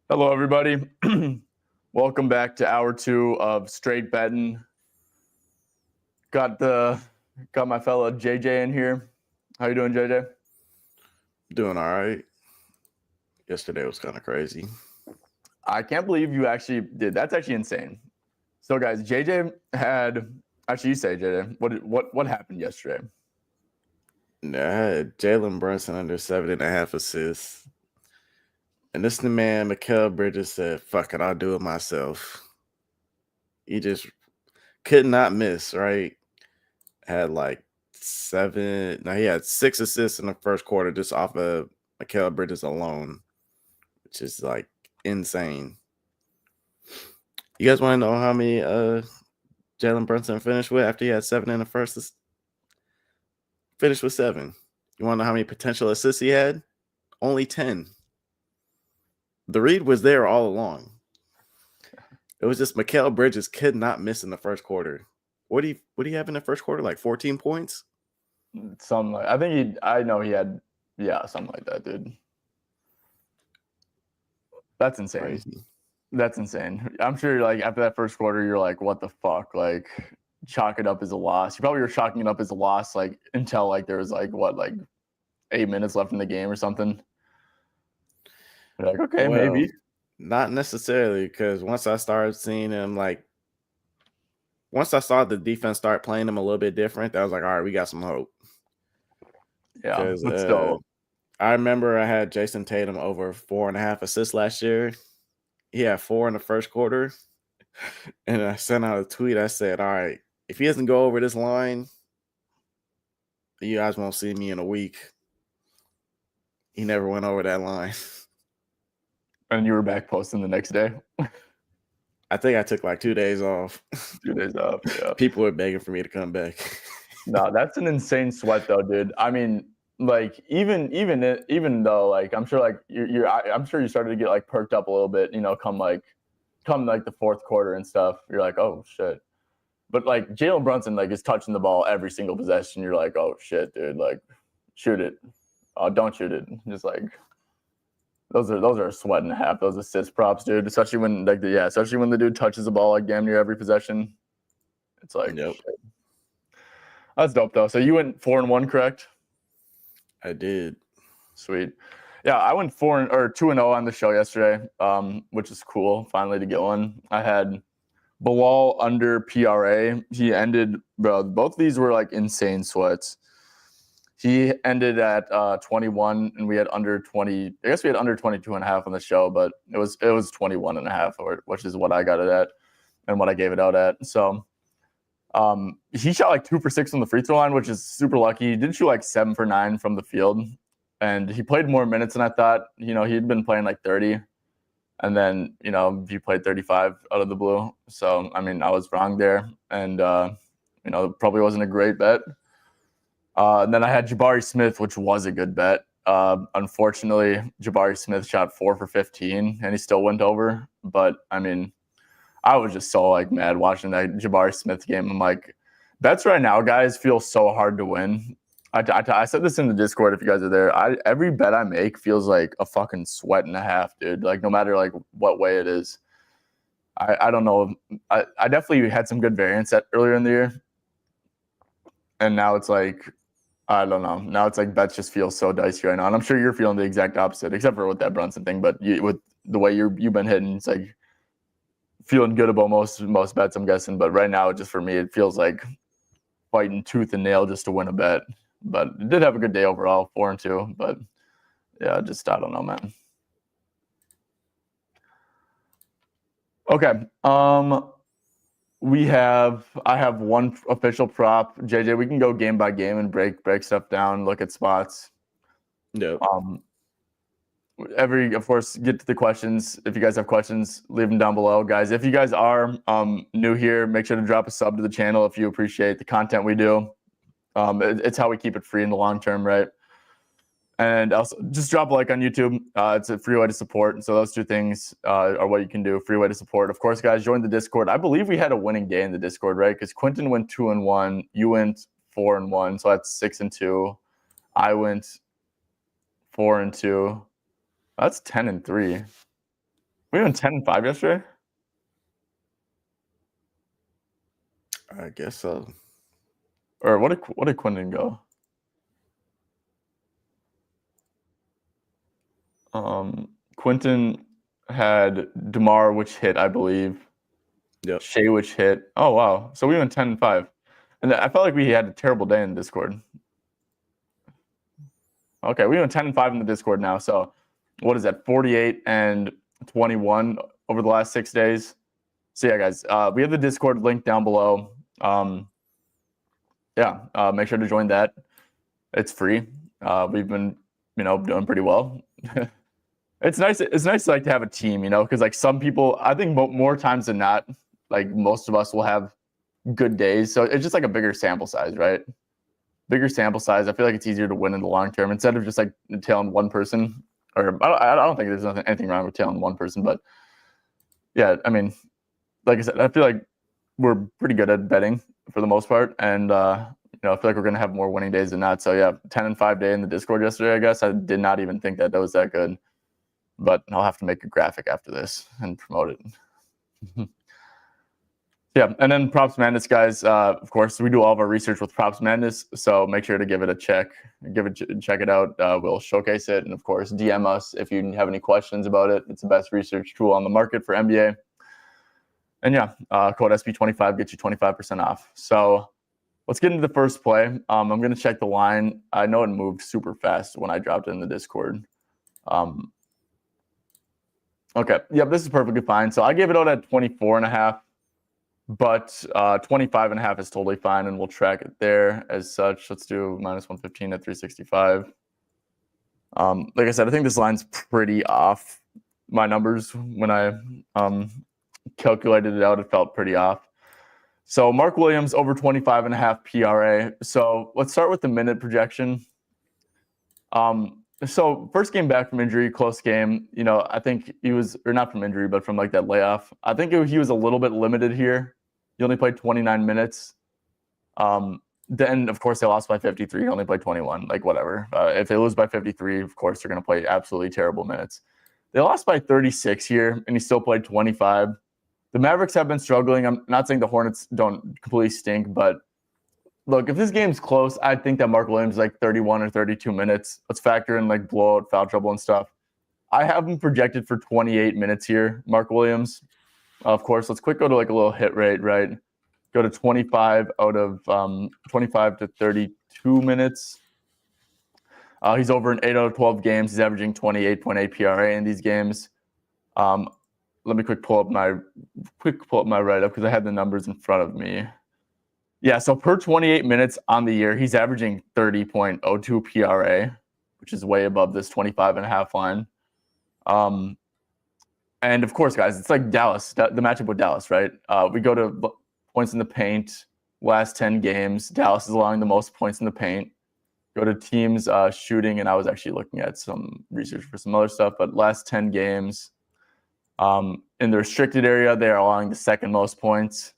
Hello, everybody. Welcome back to hour 2 of Straight Betting. Got my fellow JJ in here. How you doing, JJ? Doing all right. Yesterday was kind of crazy. I can't believe you actually did. That's actually insane. So, guys, JJ had actually you say JJ. What happened yesterday? I had Jalen Brunson under 7.5 assists. And this the man, Mikal Bridges, said, fuck it, I'll do it myself. He just could not miss, right? Had like he had 6 assists in the first quarter just off of Mikal Bridges alone, which is like insane. You guys want to know how many Jalen Brunson finished with after he had 7 in the first? Finished with 7. You want to know how many potential assists he had? Only 10. The read was there all along. It was just Mikal Bridges could not miss in the first quarter. What do you have in the first quarter? Like 14 points? I know he had, something like that, dude. That's insane. Crazy. That's insane. I'm sure, like, after that first quarter, you're like, what the fuck? Like, chalk it up as a loss. You probably were chalking it up as a loss, like, until, like, there was, like, 8 minutes left in the game or something. You're like, okay, Well, maybe. not necessarily, because once I started seeing him, once I saw the defense start playing him a little bit different, I was like, all right, we got some hope. Yeah, Because but still. I remember I had Jason Tatum over 4.5 assists last year. He had 4 in the first quarter. And I sent out a tweet. I said, all right, if he doesn't go over this line, you guys won't see me in a week. He never went over that line. And you were back posting the next day? I think I took like 2 days off. 2 days off, yeah. People were begging for me to come back. No, that's an insane sweat, though, dude. I mean, like, even though, like, I'm sure, like, I'm sure you started to get, like, perked up a little bit, come the fourth quarter and stuff. You're like, oh, shit. But, like, Jalen Brunson, like, is touching the ball every single possession. You're like, oh, shit, dude. Like, shoot it. Don't shoot it. Just, like, those are a sweat and a half, those assist props, dude. Especially when, especially when the dude touches the ball, like, damn near every possession. It's like, Yep. shit. That's dope, though. So you went 4-1, correct? I did. Sweet. Yeah, I went 2-0 on the show yesterday, which is cool. Finally to get one. I had Bilal under PRA. He ended, bro. Both of these were like insane sweats. He ended at 21, and we had under 20. I guess we had under 22.5 on the show, but it was 21.5, which is what I got it at and what I gave it out at. So he shot like 2 for 6 on the free throw line, which is super lucky. He did shoot like 7 for 9 from the field, and he played more minutes than I thought. He'd been playing like 30, and then he played 35 out of the blue. So I mean, I was wrong there, and probably wasn't a great bet. And then I had Jabari Smith, which was a good bet. Unfortunately, Jabari Smith shot 4 for 15, and he still went over. But I mean, I was just so like mad watching that Jabari Smith game. I'm like, bets right now, guys, feel so hard to win. I said this in the Discord if you guys are there. Every bet I make feels like a fucking sweat and a half, dude. Like no matter like what way it is. I don't know. I definitely had some good variance earlier in the year, and now it's like I don't know. Now it's like bets just feel so dicey right now, and I'm sure you're feeling the exact opposite, except for with that Brunson thing. But with the way you've been hitting, it's like feeling good about most bets, I'm guessing. But right now, just for me, it feels like fighting tooth and nail just to win a bet. But it did have a good day overall, 4-2. But yeah, just I don't know, man. Okay. I have one official prop. JJ, we can go game by game and break stuff down, look at spots. Yep. Of course, get to the questions. If you guys have questions, leave them down below, guys. If you guys are new here, make sure to drop a sub to the channel if you appreciate the content we do. It's how we keep it free in the long term, right? And also just drop a like on YouTube. It's a free way to support. So those two things are what you can do. Free way to support. Of course, guys, join the Discord. I believe we had a winning day in the Discord, right? Because Quentin went 2-1. You went 4-1. So that's 6-2. I went 4-2. That's 10-3. We went 10-5 yesterday. I guess so. Or what did Quinton go? Quinton had DeMar, which hit, I believe. Yep. Shea, which hit. Oh wow! So we went 10-5, and I felt like we had a terrible day in Discord. Okay, we went 10-5 in the Discord now. So what is that? 48 and 21 over the last 6 days. So yeah, guys, we have the Discord link down below. Make sure to join that. It's free. We've been, doing pretty well. It's nice. It's nice like to have a team, because like some people, I think more times than not, like most of us will have good days. So it's just like a bigger sample size, right? Bigger sample size. I feel like it's easier to win in the long term instead of just like tailing one person. Or I don't think there's anything wrong with tailing one person, but yeah, I mean, like I said, I feel like we're pretty good at betting for the most part, and I feel like we're gonna have more winning days than not. So yeah, 10-5 day in the Discord yesterday. I guess I did not even think that was that good, but I'll have to make a graphic after this and promote it. Yeah, and then Props Madness, guys. Of course, we do all of our research with Props Madness, so make sure to give it a check. Check it out. We'll showcase it, and of course, DM us if you have any questions about it. It's the best research tool on the market for NBA. And yeah, code SP25 gets you 25% off. So let's get into the first play. I'm going to check the line. I know it moved super fast when I dropped it in the Discord. Okay, yep, this is perfectly fine. So I gave it out at 24.5. But 25.5 is totally fine, and we'll track it there as such. Let's do -115 at 365. Like I said, I think this line's pretty off. My numbers, when I calculated it out, it felt pretty off. So Mark Williams over 25.5 PRA. So let's start with the minute projection. So first game back from injury, close game. I think he was, or not from injury, but from like that layoff. I think he was a little bit limited here. He only played 29 minutes. Then, of course, they lost by 53. He only played 21. Like, whatever. If they lose by 53, of course, they're going to play absolutely terrible minutes. They lost by 36 here, and he still played 25. The Mavericks have been struggling. I'm not saying the Hornets don't completely stink, but look, if this game's close, I think that Mark Williams is like 31 or 32 minutes. Let's factor in like blowout, foul trouble, and stuff. I have him projected for 28 minutes here, Mark Williams. Of course, let's quick go to like a little hit rate, right? Go to 25 out of 25 to 32 minutes. He's over in 8 out of 12 games. He's averaging 28.8 PRA in these games. Let me quick pull up my write-up because I had the numbers in front of me. Yeah, so per 28 minutes on the year, he's averaging 30.02 PRA, which is way above this 25.5 line. And of course, guys, it's like Dallas, the matchup with Dallas, right? We go to points in the paint, last 10 games. Dallas is allowing the most points in the paint. Go to teams shooting, and I was actually looking at some research for some other stuff, but last 10 games, in the restricted area, they are allowing the second most points.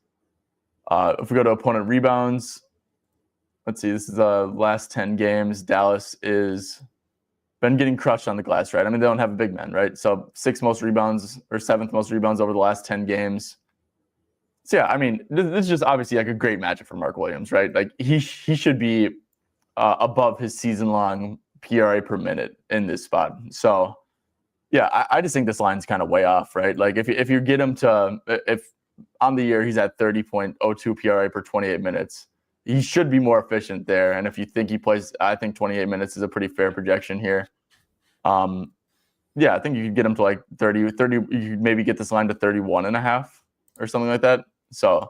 If we go to opponent rebounds, let's see, this is the last 10 games. Dallas is been getting crushed on the glass, right? I mean, they don't have a big man, right? So 6th most rebounds or 7th most rebounds over the last 10 games. So yeah, I mean, this is just obviously like a great matchup for Mark Williams, right? Like he should be above his season-long PRA per minute in this spot. So yeah, I just think this line's kind of way off, right? Like if you get him to, if on the year he's at 30.02 PRA per 28 minutes, he should be more efficient there. And if you think he plays, I think 28 minutes is a pretty fair projection here. Yeah, I think you could get him to like 30. You could maybe get this line to 31.5 or something like that. So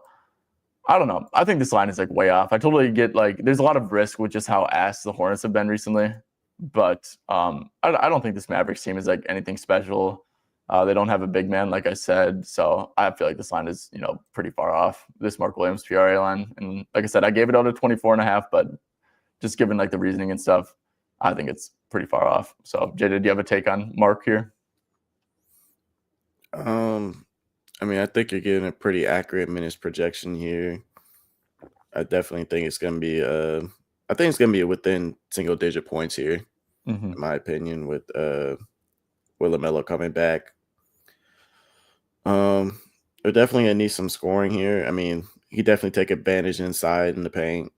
I don't know. I think this line is like way off. I totally get like there's a lot of risk with just how ass the Hornets have been recently. But I don't think this Mavericks team is like anything special. They don't have a big man, like I said. So I feel like this line is, pretty far off this Mark Williams PRA line. And like I said, I gave it out at 24.5, but just given like the reasoning and stuff, I think it's pretty far off. So Jay, did you have a take on Mark here? I mean, I think you're getting a pretty accurate minutes projection here. I definitely think it's going to be I think it's going to be within single digit points here, in my opinion, with LaMelo coming back. We're definitely gonna need some scoring here. I mean, he definitely take advantage inside in the paint.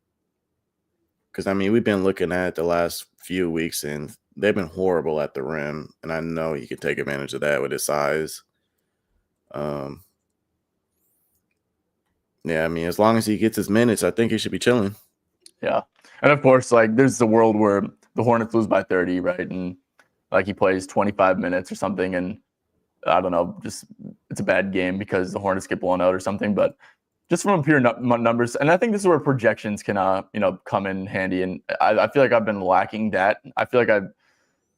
Because I mean, we've been looking at the last few weeks and they've been horrible at the rim. And I know he can take advantage of that with his size. Um yeah, I mean, as long as he gets his minutes, I think he should be chilling. Yeah. And of course, like there's the world where the Hornets lose by 30, right? And like he plays 25 minutes or something, and I don't know, just it's a bad game because the Hornets get blown out or something. But just from pure numbers, and I think this is where projections can, come in handy. And I feel like I've been lacking that. I feel like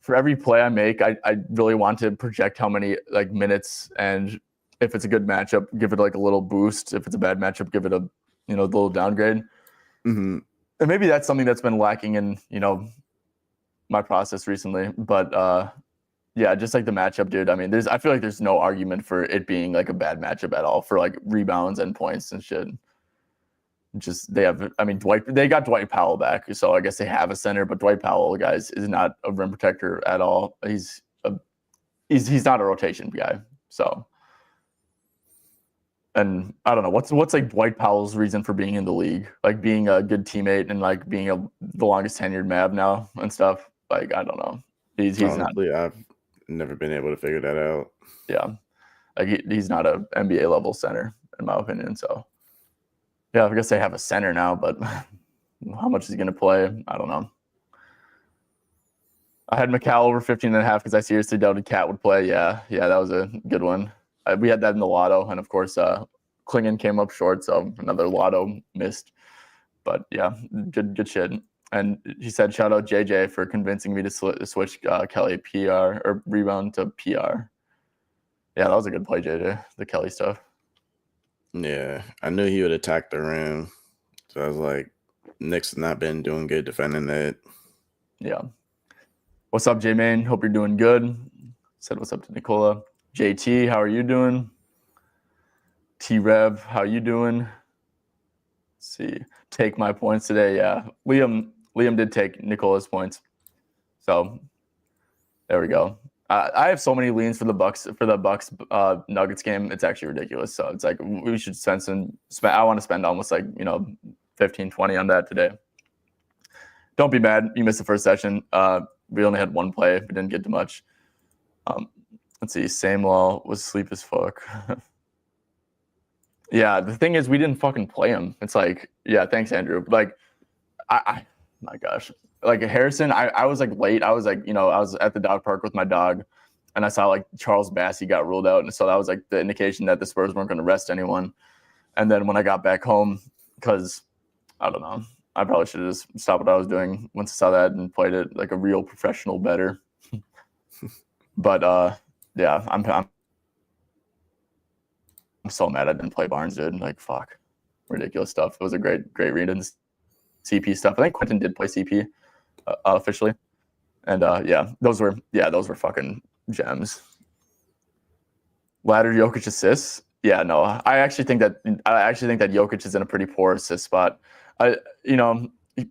for every play I make, I really want to project how many like minutes, and if it's a good matchup, give it like a little boost. If it's a bad matchup, give it a little downgrade. Mm-hmm. And maybe that's something that's been lacking in my process recently. But yeah, just like the matchup, dude. I mean, I feel like there's no argument for it being like a bad matchup at all for like rebounds and points and shit. Just they got Dwight Powell back, so I guess they have a center, but Dwight Powell, guys, is not a rim protector at all. He's not a rotation guy. So, and I don't know what's like Dwight Powell's reason for being in the league, like being a good teammate and like being the longest tenured Mav now and stuff. Like I don't know, he's Honestly, not. I've never been able to figure that out. Yeah, like he's not a NBA level center in my opinion. So. Yeah, I guess they have a center now, but how much is he going to play? I don't know. I had McCall over 15.5 because I seriously doubted Cat would play. Yeah, that was a good one. We had that in the lotto, and of course, Klingon came up short, so another lotto missed. But yeah, good shit. And he said, shout out JJ for convincing me to switch Kelly PR or rebound to PR. Yeah, that was a good play, JJ, the Kelly stuff. Yeah, I knew he would attack the rim. So I was like, Nick's not been doing good defending that. Yeah. What's up, J-Main? Hope you're doing good. Said what's up to Nicola. JT, how are you doing? T-Rev, how you doing? Let's see. Take my points today. Yeah. Liam did take Nicola's points. So there we go. I have so many leans for the Bucks Nuggets game. It's actually ridiculous. So it's like we should I want to spend almost like 15, 20 on that today. Don't be mad. You missed the first session. We only had one play. We didn't get to much. Let's see. Same law was sleep as fuck. Yeah, the thing is, we didn't fucking play him. It's like, yeah, thanks, Andrew. Like, my gosh. Like Harrison, I was like late. I was like, I was at the dog park with my dog, and I saw like Charles Bassey got ruled out. And so that was like the indication that the Spurs weren't going to rest anyone. And then when I got back home, because I don't know, I probably should have just stopped what I was doing once I saw that and played it like a real professional bettor. But yeah, I'm so mad I didn't play Barnes, dude. Like, fuck, ridiculous stuff. It was a great read in CP stuff. I think Quentin did play CP officially, and yeah, those were fucking gems. Ladder Jokic assists. Yeah, no, I actually think that Jokic is in a pretty poor assist spot.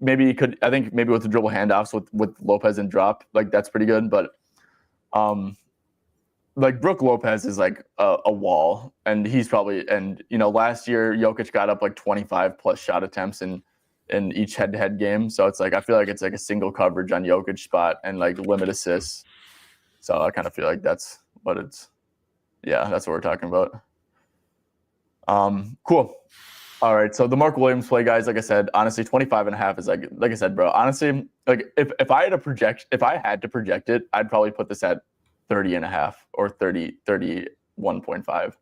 Maybe he could. I think maybe with the dribble handoffs with Lopez and drop, like that's pretty good. But like Brook Lopez is like a wall, and he's probably last year Jokic got up like 25 plus shot attempts in each head-to-head game. So it's like I feel like it's like a single coverage on Jokic spot and like limit assists. So I kind of feel like that's what it's. Yeah, that's what we're talking about. Cool. All right, so the Mark Williams play, guys, like I said, honestly, 25.5 is like I said, bro, honestly, like if I had to project it, I'd probably put this at 30.5 or 31.5.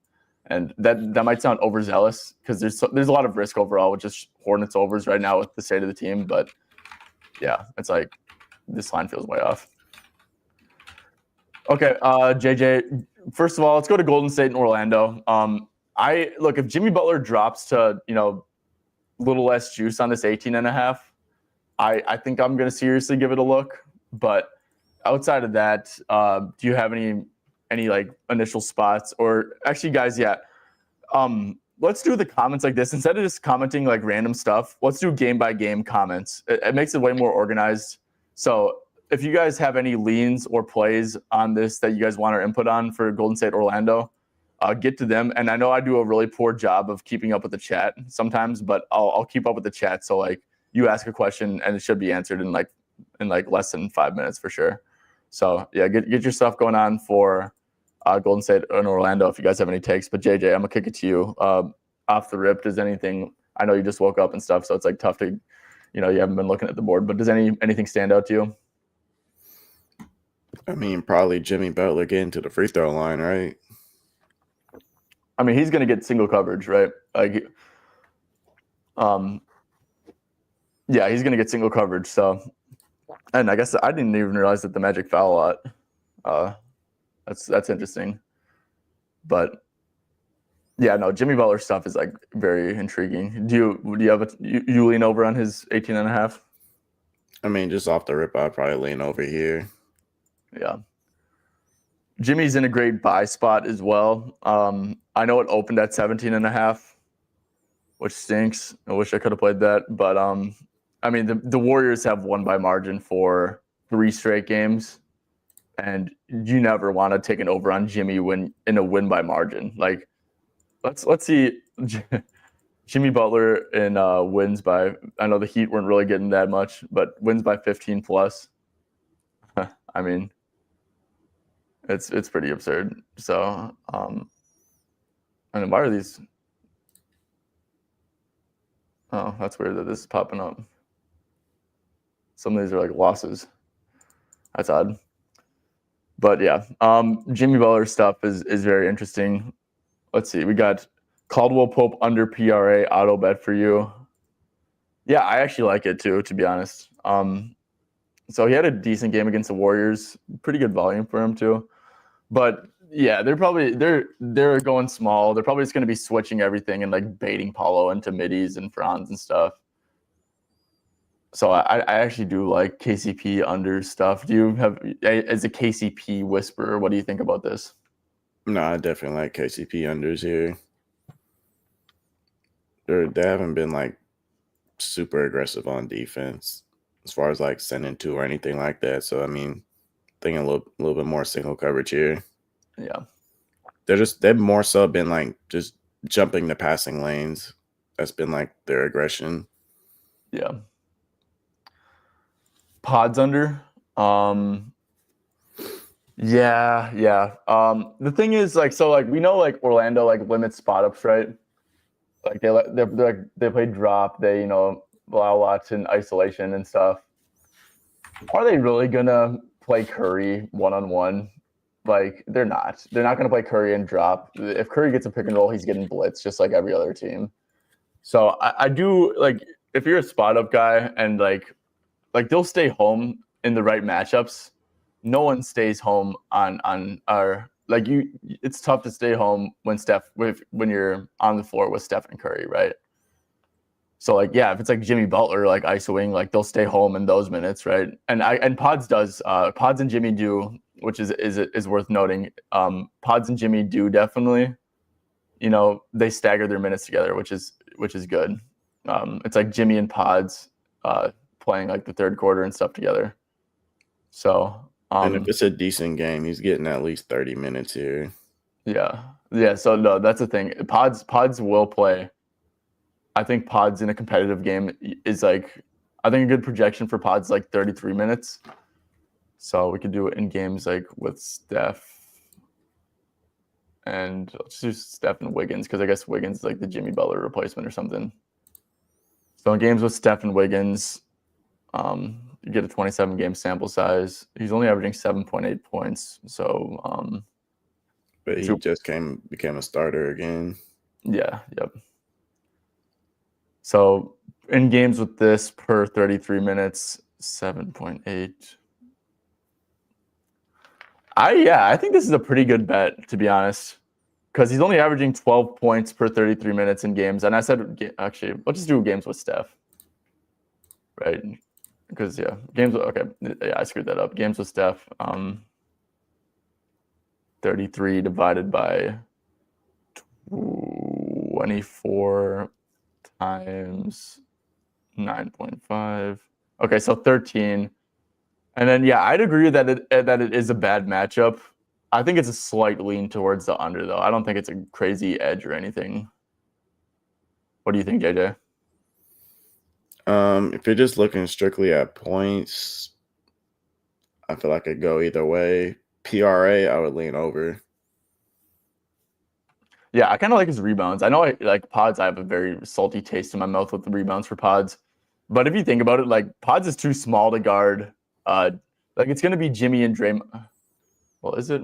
And that might sound overzealous because there's a lot of risk overall with just Hornets overs right now with the state of the team. But yeah, it's like this line feels way off. Okay, JJ, first of all, let's go to Golden State and Orlando. If Jimmy Butler drops to, a little less juice on this 18.5, I think I'm going to seriously give it a look. But outside of that, do you have any like initial spots? Or actually, guys, yeah, let's do the comments like this. Instead of just commenting like random stuff, let's do game by game comments. It makes it way more organized. So if you guys have any leans or plays on this that you guys want our input on for Golden State Orlando, get to them. And I know I do a really poor job of keeping up with the chat sometimes, but I'll keep up with the chat. So like you ask a question and it should be answered in like less than 5 minutes for sure. So yeah, get your stuff going on for Golden State and Orlando if you guys have any takes. But JJ, I'm gonna kick it to you. Off the rip, does anything? I know you just woke up and stuff, so it's like tough to, you haven't been looking at the board. But does anything stand out to you? I mean, probably Jimmy Butler getting to the free throw line, right? I mean, he's gonna get single coverage, right? Like, yeah, he's gonna get single coverage. So, and I guess I didn't even realize that the Magic foul a lot. That's interesting. But yeah, no, Jimmy Butler stuff is like very intriguing. Do you have you lean over on his 18.5? I mean, just off the rip, I'd probably lean over here. Yeah. Jimmy's in a great buy spot as well. I know it opened at 17.5, which stinks. I wish I could have played that. But I mean, the Warriors have won by margin for 3 straight games. And you never want to take an over on Jimmy when in a win by margin. Like, let's see Jimmy Butler in wins by. I know the Heat weren't really getting that much, but wins by 15 plus. I mean, it's pretty absurd. So, and why are these? Oh, that's weird that this is popping up. Some of these are like losses. That's odd. But yeah, Jimmy Butler stuff is very interesting. Let's see. We got Caldwell Pope under PRA auto bet for you. Yeah, I actually like it too, to be honest. So he had a decent game against the Warriors. Pretty good volume for him too. But yeah, they're going small. They're probably just going to be switching everything and like baiting Paulo into middies and Franz and stuff. So I actually do like KCP under stuff. Do you have, as a KCP whisperer, what do you think about this? No, I definitely like KCP unders here. They haven't been like super aggressive on defense as far as like sending to or anything like that. So I mean, thinking a little bit more single coverage here. Yeah, they've more so been like just jumping the passing lanes. That's been like their aggression. Yeah. Pods under. Yeah. The thing is, like, so like we know like Orlando like limits spot ups, right? Like they play drop, they allow lots in isolation and stuff. Are they really gonna play Curry 1-on-1? Like they're not. They're not gonna play Curry and drop. If Curry gets a pick and roll, he's getting blitz just like every other team. So I do like if you're a spot up guy and like they'll stay home in the right matchups. No one stays home on our like you. It's tough to stay home when you're on the floor with Steph and Curry, right? So like yeah, if it's like Jimmy Butler like isoing, like they'll stay home in those minutes, right? And Pods and Jimmy do, which is worth noting. Pods and Jimmy do definitely, they stagger their minutes together, which is good. It's like Jimmy and Pods playing like the third quarter and stuff together. So and if it's a decent game, he's getting at least 30 minutes here. Yeah. So no, that's the thing. Pods will play. I think Pods in a competitive game is like, I think a good projection for Pods like 33 minutes. So we could do it in games like with Steph and let's do Steph and Wiggins because I guess Wiggins is like the Jimmy Butler replacement or something. So in games with Steph and Wiggins, you get a 27 game sample size. He's only averaging 7.8 points. So, but he just became a starter again. Yeah. Yep. So in games with this per 33 minutes, 7.8. I think this is a pretty good bet, to be honest, because he's only averaging 12 points per 33 minutes in games. And I said, actually, let's just do games with Steph, right? Because games. Okay, yeah, I screwed that up. Games with Steph, 33 divided by 24 times 9.5. Okay, so 13. And then I'd agree that it is a bad matchup. I think it's a slight lean towards the under, though. I don't think it's a crazy edge or anything. What do you think, JJ? If you're just looking strictly at points, I feel like it'd go either way. PRA, I would lean over. Yeah, I kind of like his rebounds. I know I like Pods. I have a very salty taste in my mouth with the rebounds for Pods. But if you think about it, like Pods is too small to guard. Like it's going to be Jimmy and Draymond. Well, is it?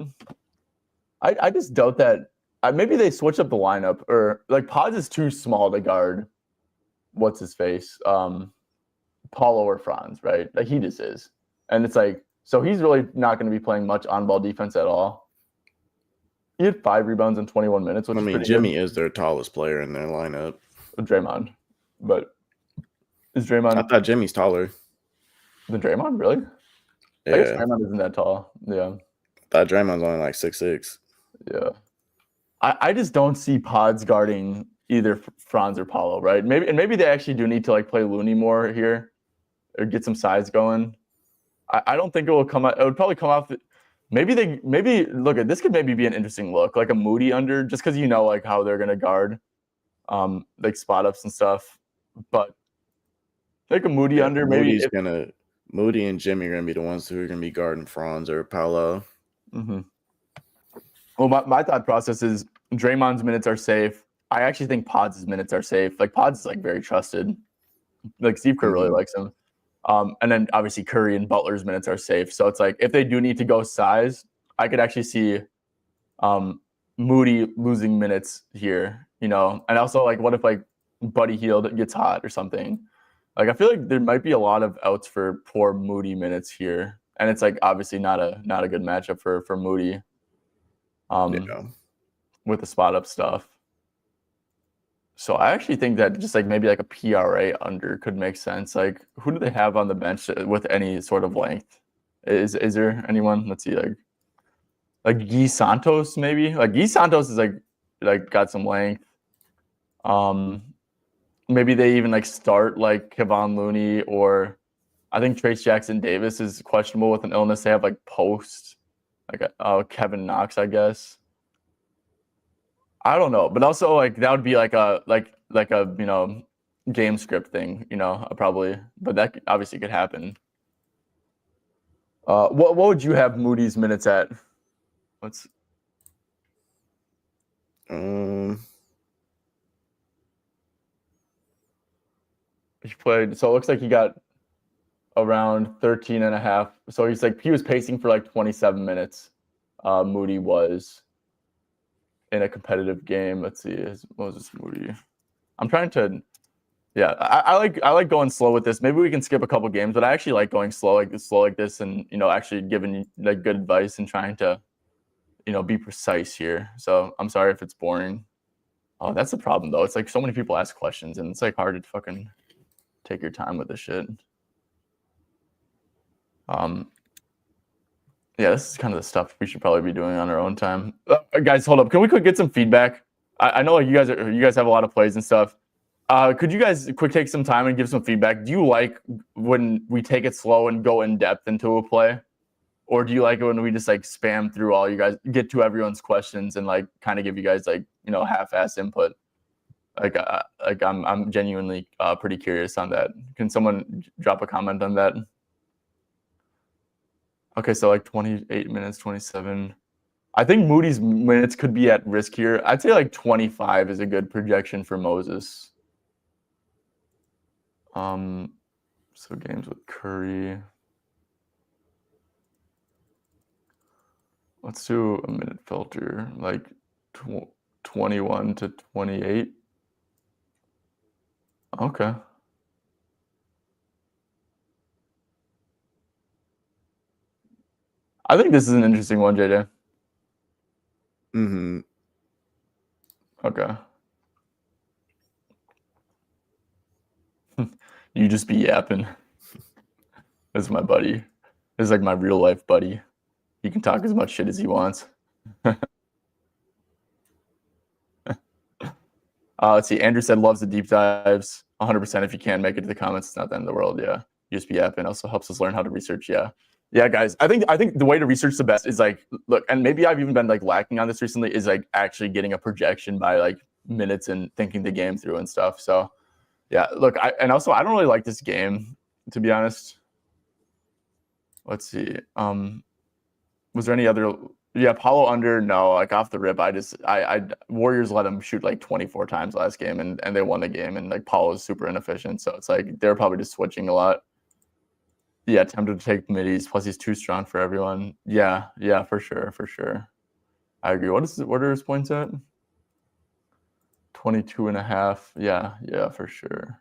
I just doubt that. Maybe they switch up the lineup, or like Pods is too small to guard. What's his face? Paulo or Franz, right? Like he just is, and it's like so he's really not going to be playing much on-ball defense at all. He had 5 rebounds in 21 minutes, which I mean, Jimmy is their tallest player in their lineup. Draymond, but is Draymond? I thought Jimmy's taller than Draymond, really? Yeah, I guess Draymond isn't that tall. Yeah, I thought Draymond's only like 6'6". Yeah, I just don't see Pods guarding either Franz or Paulo, right? Maybe they actually do need to like play Looney more here or get some size going. I don't think it will come out. It would probably come off. Maybe look at this could maybe be an interesting look, like a Moody under, just because you know like how they're gonna guard, like spot ups and stuff. But like a Moody under, maybe Moody and Jimmy are gonna be the ones who are gonna be guarding Franz or Paulo. Mm-hmm. Well, my thought process is Draymond's minutes are safe. I actually think Pods' minutes are safe. Like Pods is like very trusted. Like Steve Kerr really likes him. And then obviously Curry and Butler's minutes are safe. So it's like if they do need to go size, I could actually see Moody losing minutes here, you know. And also like what if like Buddy Hield gets hot or something? Like I feel like there might be a lot of outs for poor Moody minutes here. And it's like obviously not a good matchup for Moody. With the spot up stuff. So I actually think that just like maybe like a PRA under could make sense. Like who do they have on the bench with any sort of length? Is there anyone? Let's see, like Guy Santos maybe. Like Guy Santos is like got some length. Maybe they even like start like Kevon Looney, or I think Trace Jackson Davis is questionable with an illness. They have like post like Kevin Knox, I guess. I don't know, but also like that would be like a you know game script thing, you know, probably, but that obviously could happen. What would you have Moody's minutes at? Let's. He played, so it looks like he got around 13 and a half. So he was pacing for like 27 minutes. Moody was. In a competitive game. Let's see. What was this Moody? I'm trying to. Yeah, I like going slow with this. Maybe we can skip a couple games, but I actually like going slow like this, and you know, actually giving like good advice and trying to, you know, be precise here. So I'm sorry if it's boring. Oh, that's the problem though. It's like so many people ask questions, and it's like hard to fucking take your time with this shit. Yeah, this is kind of the stuff we should probably be doing on our own time. Guys, hold up. Can we quick get some feedback? I know like you guys have a lot of plays and stuff. Could you guys quick take some time and give some feedback? Do you like when we take it slow and go in depth into a play? Or do you like it when we just like spam through all you guys, get to everyone's questions and like kind of give you guys like, you know, half-ass input? Like I'm genuinely pretty curious on that. Can someone drop a comment on that? Okay, so like 28 minutes, 27. I think Moody's minutes could be at risk here. I'd say like 25 is a good projection for Moses. So games with Curry. Let's do a minute filter, like 21 to 28. Okay. I think this is an interesting one, JJ. Mm-hmm. Okay. You just be yapping. This is my buddy. This is like my real life buddy. He can talk as much shit as he wants. Let's see. Andrew said loves the deep dives. 100% if you can make it to the comments. It's not the end of the world. Yeah. You just be yapping. Also helps us learn how to research. Yeah. Yeah, guys. I think the way to research the best is like look, and maybe I've even been like lacking on this recently, is like actually getting a projection by like minutes and thinking the game through and stuff. So yeah, look, and also I don't really like this game, to be honest. Let's see. Was there any other? Yeah, Paulo under. No, like off the rip, I Warriors let him shoot like 24 times last game, and they won the game. And like Paulo's super inefficient, so it's like they're probably just switching a lot. Yeah, tempted to take middies. Plus, he's too strong for everyone. Yeah, for sure. I agree. What are his points at? 22.5. Yeah, for sure.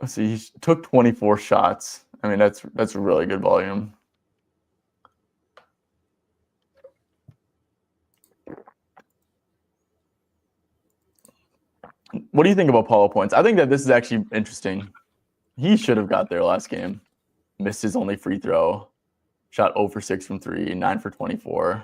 Let's see. He took 24 shots. I mean, that's really good volume. What do you think about Paulo points? I think that this is actually interesting. He should have got there last game. Missed his only free throw. Shot 0 for 6 from 3, 9 for 24.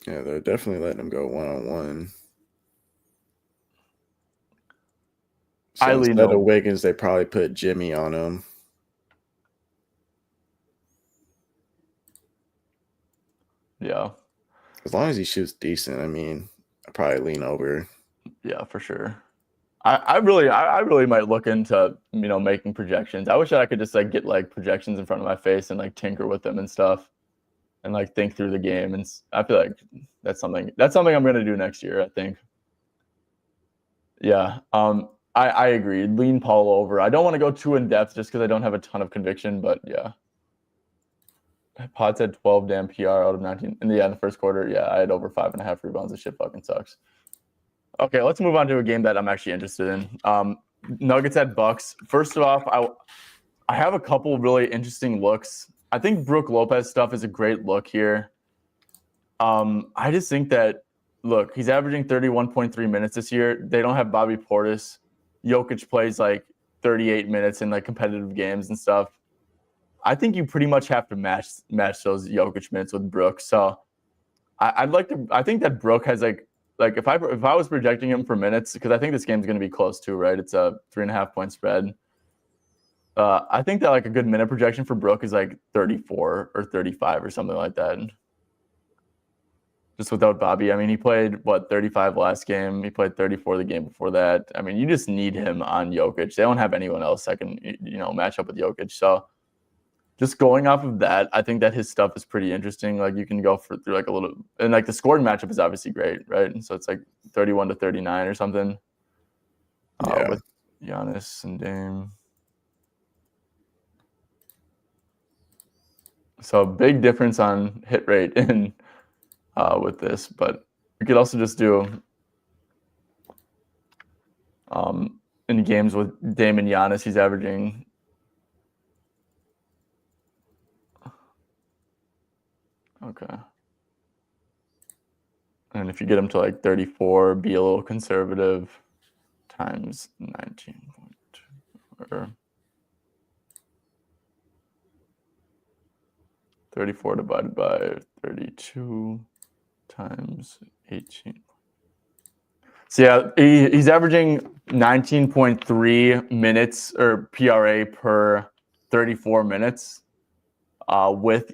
Yeah, they're definitely letting him go one-on-one. So instead of Wiggins, they probably put Jimmy on him. Yeah. As long as he shoots decent, I mean, I'd probably lean over. Yeah, for sure. I really might look into making projections. I wish I could just like get like projections in front of my face and like tinker with them and stuff, and like think through the game. And I feel like that's something I'm gonna do next year, I think. Yeah. I agree. Lean Paulo over. I don't want to go too in depth just because I don't have a ton of conviction, but yeah. Pod said 12 damn PR out of 19 in the first quarter. Yeah, I had over 5.5 rebounds. This shit fucking sucks. Okay, let's move on to a game that I'm actually interested in. Nuggets at Bucks. First off, I have a couple really interesting looks. I think Brook Lopez stuff is a great look here. I just think that, look, he's averaging 31.3 minutes this year. They don't have Bobby Portis. Jokic plays like 38 minutes in like competitive games and stuff. I think you pretty much have to match those Jokic minutes with Brook. So I think that Brook has like if I was projecting him for minutes, because I think this game's going to be close too, right? It's a 3.5 point spread. I think that like a good minute projection for Brook is like 34 or 35 or something like that. Just without Bobby. I mean, he played 35 last game. He played 34 the game before that. I mean, you just need him on Jokic. They don't have anyone else that can match up with Jokic. So just going off of that, I think that his stuff is pretty interesting. Like you can go through like a little, and like the scoring matchup is obviously great, right? And so it's like 31 to 39 or something. With Giannis and Dame. So big difference on hit rate in with this, but you could also just do in games with Dame and Giannis, he's averaging. Okay. And if you get him to like 34, be a little conservative, times 19.2 or 34 divided by 32 times 18. So yeah, he's averaging 19.3 minutes or PRA per 34 minutes.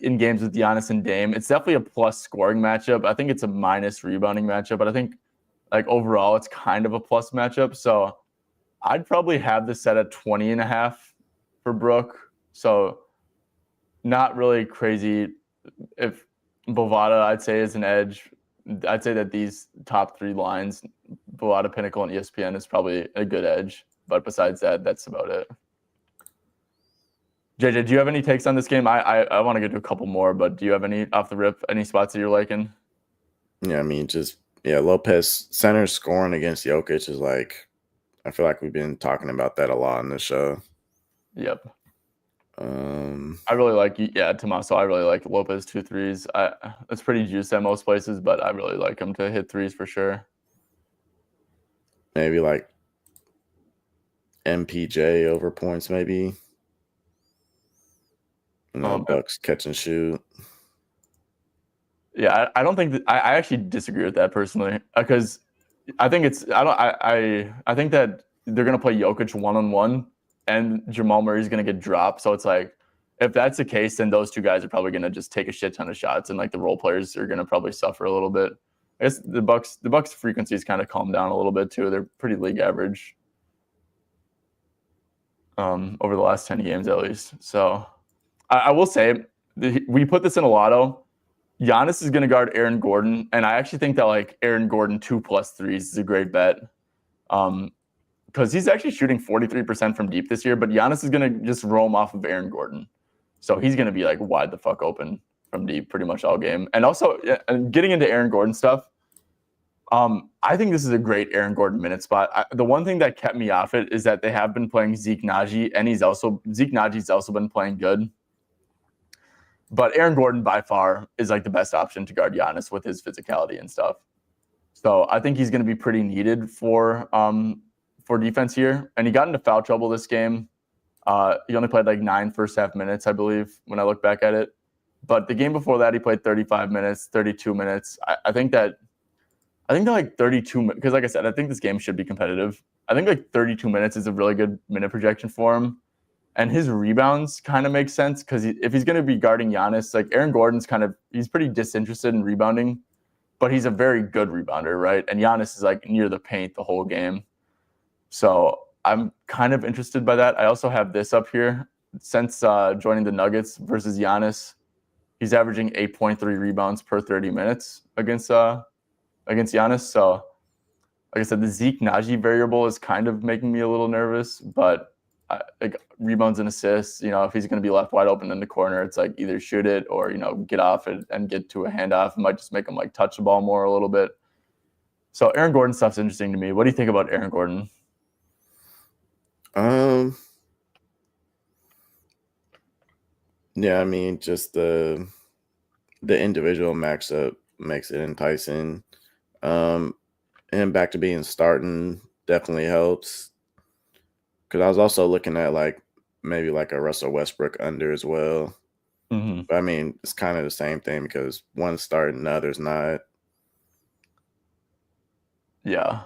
In games with Giannis and Dame, it's definitely a plus scoring matchup. I think it's a minus rebounding matchup, but I think like overall it's kind of a plus matchup. So I'd probably have this set at 20.5 for Brook. So not really crazy. If Bovada, I'd say, is an edge. I'd say that these top three lines, Bovada, Pinnacle, and ESPN, is probably a good edge. But besides that, that's about it. JJ, do you have any takes on this game? I want to get to a couple more, but do you have any off the rip, any spots that you're liking? Yeah, I mean, Lopez center scoring against Jokic is like, I feel like we've been talking about that a lot on the show. Yep. I really like, Tommaso. I really like Lopez 2 threes. It's pretty juiced at most places, but I really like him to hit threes for sure. maybe like MPJ over points, maybe. Bucks catch and shoot. Yeah, I don't think that I actually disagree with that personally because I think it's I think that they're gonna play Jokic 1-on-1 and Jamal Murray's gonna get dropped. So it's like if that's the case, then those two guys are probably gonna just take a shit ton of shots and like the role players are gonna probably suffer a little bit. I guess the Bucks frequency's kind of calmed down a little bit too. They're pretty league average over the last 10 games at least. So I will say we put this in a lotto. Giannis is going to guard Aaron Gordon, and I actually think that like Aaron Gordon 2+3s is a great bet because he's actually shooting 43% from deep this year, but Giannis is going to just roam off of Aaron Gordon. So he's going to be like wide the fuck open from deep pretty much all game. And also getting into Aaron Gordon stuff, I think this is a great Aaron Gordon minute spot. The one thing that kept me off it is that they have been playing Zeke Naji, and Zeke Naji's also been playing good. But Aaron Gordon by far is like the best option to guard Giannis with his physicality and stuff. So I think he's going to be pretty needed for defense here. And he got into foul trouble this game. He only played like 9 first half minutes, I believe, when I look back at it. But the game before that, he played 35 minutes, 32 minutes. I think that like 32, because like I said, I think this game should be competitive. I think like 32 minutes is a really good minute projection for him. And his rebounds kind of make sense because if he's going to be guarding Giannis, like Aaron Gordon's he's pretty disinterested in rebounding, but he's a very good rebounder, right? And Giannis is like near the paint the whole game. So I'm kind of interested by that. I also have this up here. Since joining the Nuggets versus Giannis, he's averaging 8.3 rebounds per 30 minutes against Giannis. So like I said, the Zeke Naji variable is kind of making me a little nervous, but like rebounds and assists, if he's going to be left wide open in the corner, it's like either shoot it or, get off it and get to a handoff. It might just make him like touch the ball more a little bit. So Aaron Gordon stuff's interesting to me. What do you think about Aaron Gordon? Yeah, I mean, just the individual matchup makes it enticing. And back to being starting definitely helps. Because I was also looking at like maybe like a Russell Westbrook under as well. Mm-hmm. But I mean, it's kind of the same thing because one's starting, the other's not. Yeah,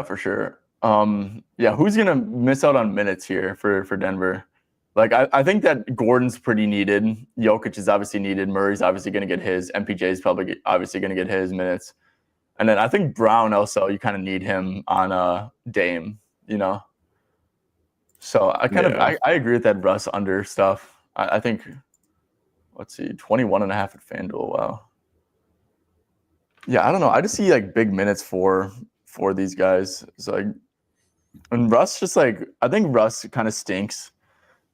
for sure. Who's gonna miss out on minutes here for Denver? Like I think that Gordon's pretty needed. Jokic is obviously needed. Murray's obviously gonna get his. MPJ is probably obviously gonna get his minutes. And then I think Brown also, you kind of need him on Dame, So I agree with that Russ under stuff. I think, let's see, 21.5 at FanDuel. Wow. Yeah, I don't know. I just see like big minutes for these guys. It's like, and Russ just like, I think Russ kind of stinks.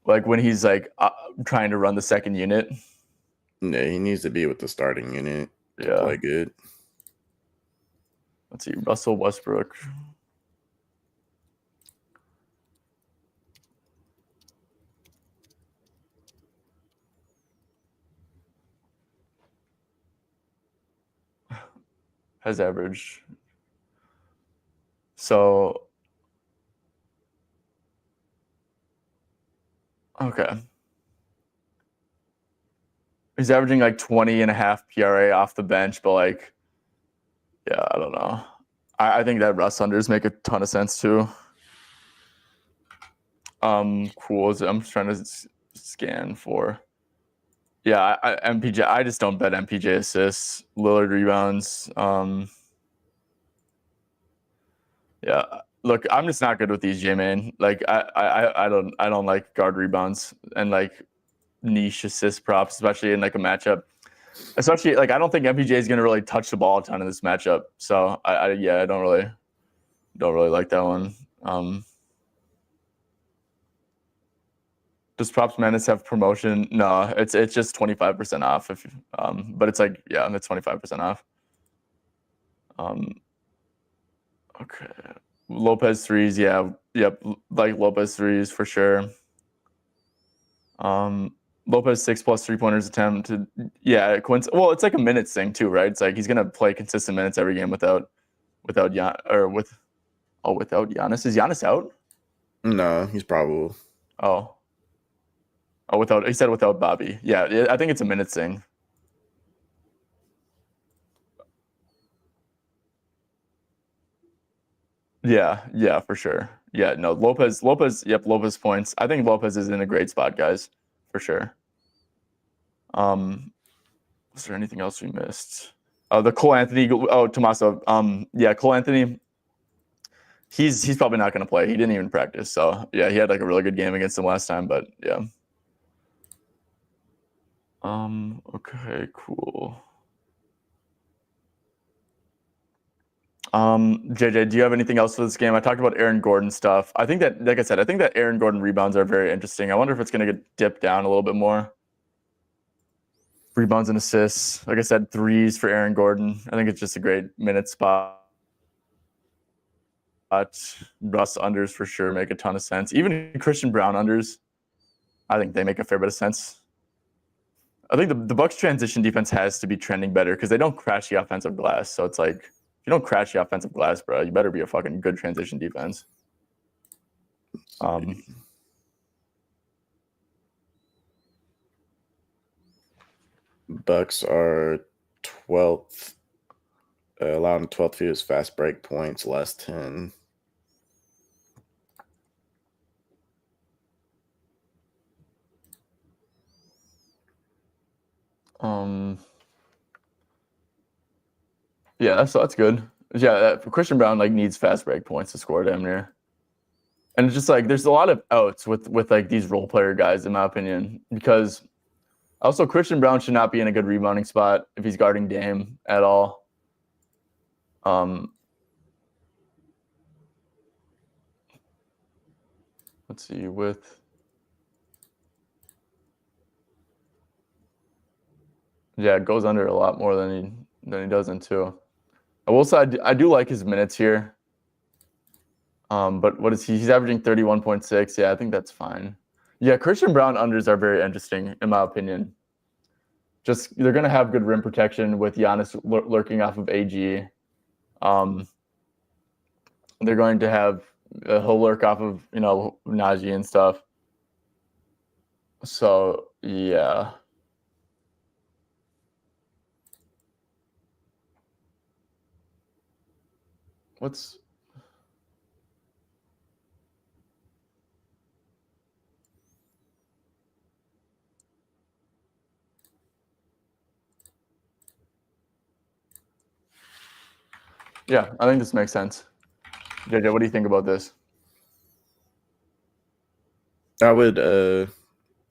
Like when he's like trying to run the second unit. Yeah, he needs to be with the starting unit to play good. Let's see, Russell Westbrook. Has averaged. So, okay. He's averaging like 20.5 PRA off the bench, but like, yeah, I don't know. I think that Russ unders make a ton of sense too. Cool. I'm just trying to scan for. Yeah, MPJ. I just don't bet MPJ assists, Lillard rebounds. Yeah, look, I'm just not good with these, J-Man. Like, I don't like guard rebounds and like niche assist props, especially in like a matchup. Especially like I don't think MPJ is gonna really touch the ball a ton in this matchup. So I don't really like that one. Does Props Madness have promotion? No, it's just 25% off. But it's like it's 25% off. Okay, Lopez threes, like Lopez threes for sure. Lopez 6+ 3-pointers attempted. Yeah, well, it's like a minutes thing too, right? It's like he's gonna play consistent minutes every game without without without Giannis. Is Giannis out? No, he's probable. Oh, without he said without Bobby. Yeah, I think it's a minutes thing. Yeah, for sure. Yeah, no, Lopez. Yep, Lopez points. I think Lopez is in a great spot, guys, for sure. Was there anything else we missed? The Cole Anthony. Oh, Tommaso. Yeah, Cole Anthony. He's probably not going to play. He didn't even practice. So yeah, he had like a really good game against them last time. But yeah. Okay, cool. JJ, do you have anything else for this game? I talked about Aaron Gordon stuff. I think that, like I said, I think that Aaron Gordon rebounds are very interesting. I wonder if it's going to get dipped down a little bit more. Rebounds and assists. Like I said, threes for Aaron Gordon. I think it's just a great minute spot. Russ unders for sure make a ton of sense. Even Christian Brown unders, I think they make a fair bit of sense. I think the Bucks transition defense has to be trending better because they don't crash the offensive glass. So it's like, if you don't crash the offensive glass, bro, you better be a fucking good transition defense. Bucks are 12th, allowing 12th fewest fast break points, last 10. Yeah, that's good. Yeah, Christian Brown like needs fast break points to score damn near. And it's just like there's a lot of outs with like these role player guys, in my opinion, because also Christian Brown should not be in a good rebounding spot if he's guarding Dame at all. Let's see it goes under a lot more than he does in two. I will say I do like his minutes here. But what is he? He's averaging 31.6. Yeah, I think that's fine. Yeah, Christian Brown unders are very interesting, in my opinion. Just they're going to have good rim protection with Giannis lurking off of AG. They're going to have he'll lurk off of Najee and stuff. So yeah. Yeah, I think this makes sense. JJ, what do you think about this? I would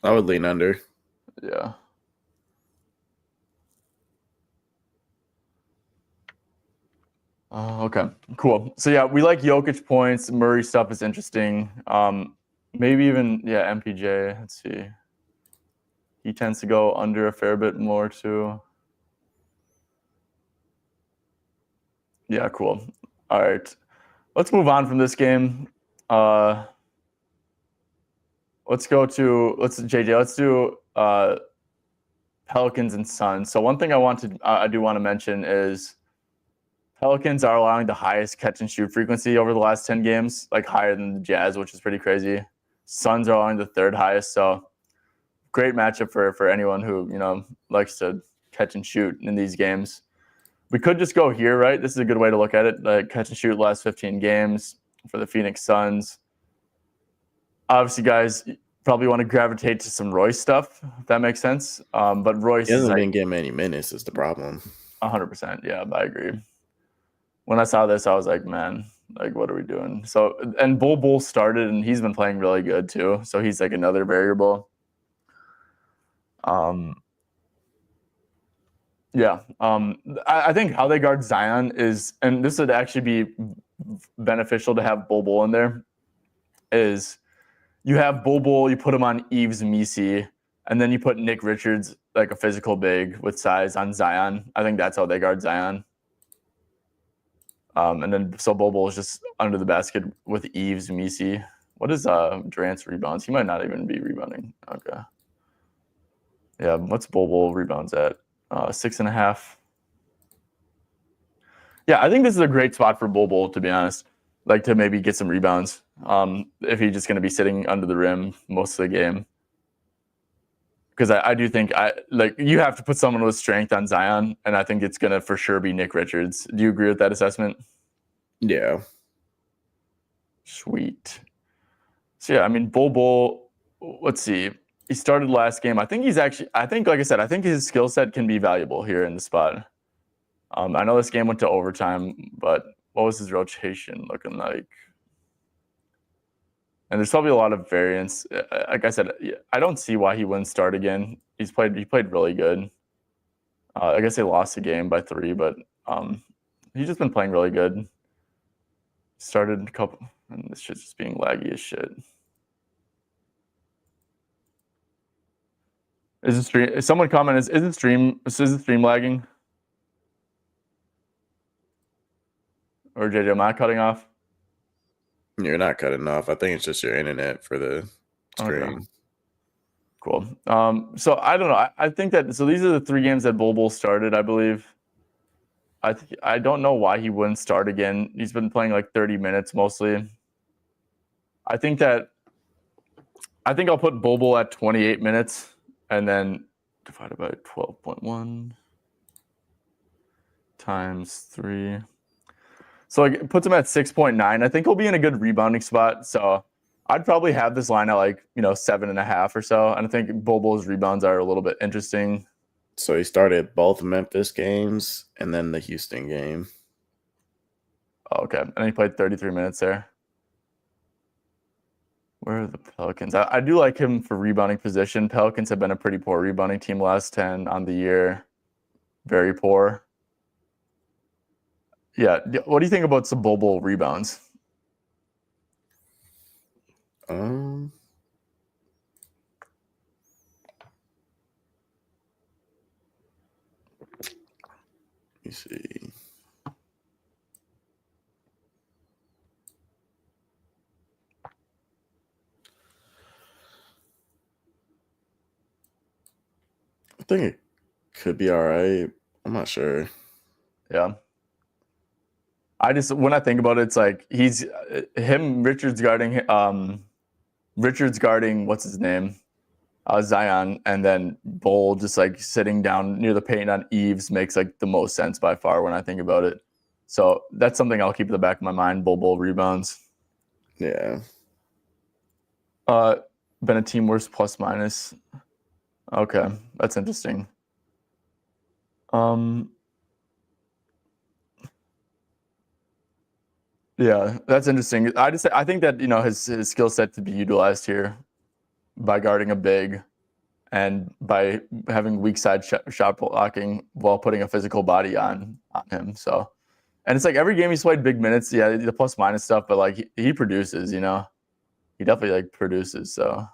lean under. Yeah. Okay, cool. So yeah, we like Jokic points. Murray stuff is interesting. Maybe even MPJ. Let's see. He tends to go under a fair bit more too. Yeah, cool. All right, let's move on from this game. Let's do Pelicans and Suns. So one thing I do want to mention is Pelicans are allowing the highest catch and shoot frequency over the last 10 games, like higher than the Jazz, which is pretty crazy. Suns are allowing the third highest, so great matchup for anyone who likes to catch and shoot in these games. We could just go here, right? This is a good way to look at it. Like catch and shoot last 15 games for the Phoenix Suns. Obviously, guys probably want to gravitate to some Royce stuff, if that makes sense. But Royce hasn't been getting many minutes is the problem. 100%. Yeah, I agree. When I saw this, I was like, man, like, what are we doing? So, and Bull started, and he's been playing really good too. So he's like another variable. I think how they guard Zion is, and this would actually be beneficial to have Bull in there, is you have Bull, you put him on Yves Missi, and then you put Nick Richards, like a physical big with size, on Zion. I think that's how they guard Zion. And then so Bull is just under the basket with Yves Missi. What is Durant's rebounds? He might not even be rebounding. Okay. Yeah, what's Bull rebounds at? 6.5. Yeah, I think this is a great spot for Bol, to be honest. Like to maybe get some rebounds. If he's just going to be sitting under the rim most of the game. Because I do think you have to put someone with strength on Zion, and I think it's going to for sure be Nick Richards. Do you agree with that assessment? Yeah. Sweet. So yeah, I mean, Bol. Let's see. He started last game. I think like I said, I think his skill set can be valuable here in the spot. I know this game went to overtime, but what was his rotation looking like? And there's probably a lot of variance. Like I said, I don't see why he wouldn't start again. He played really good. I guess they lost the game by 3, but he's just been playing really good. Started a couple, and this shit's just being laggy as shit. Is the stream? Someone comment is the stream lagging? Or JJ, am I cutting off? You're not cutting off. I think it's just your internet for the screen. Okay. Cool. So I don't know. I think that these are the 3 games that Bol started, I believe. I don't know why he wouldn't start again. He's been playing like 30 minutes mostly. I think I'll put Bol at 28 minutes and then divided by 12.1 times 3. So like it puts him at 6.9. I think he'll be in a good rebounding spot. So I'd probably have this line at 7.5 or so. And I think Bol's rebounds are a little bit interesting. So he started both Memphis games and then the Houston game. Oh, okay. And he played 33 minutes there. Where are the Pelicans? I do like him for rebounding position. Pelicans have been a pretty poor rebounding team last 10 on the year. Very poor. Yeah. What do you think about some Bol rebounds? Let me see. I think it could be all right. I'm not sure. Yeah. When I think about it, it's like he's Richards guarding what's his name? Zion, and then Bol just like sitting down near the paint on Eves makes like the most sense by far when I think about it. So that's something I'll keep in the back of my mind. Bol rebounds. Yeah. Been a team worse plus minus. Okay, that's interesting. Yeah, that's interesting. I think that his skill set to be utilized here by guarding a big and by having weak side shot blocking while putting a physical body on him. So, and it's like every game he's played big minutes. Yeah, the plus minus stuff, but like he produces. He definitely like produces. So,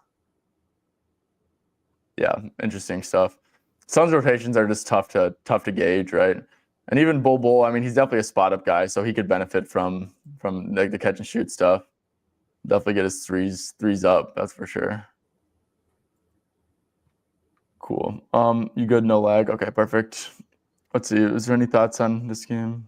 yeah, interesting stuff. Suns rotations are just tough to gauge, right? And even Bol, I mean, he's definitely a spot up guy, so he could benefit from like the catch and shoot stuff. Definitely get his threes up, that's for sure. Cool. You good? No lag? Okay, perfect. Let's see. Is there any thoughts on this game?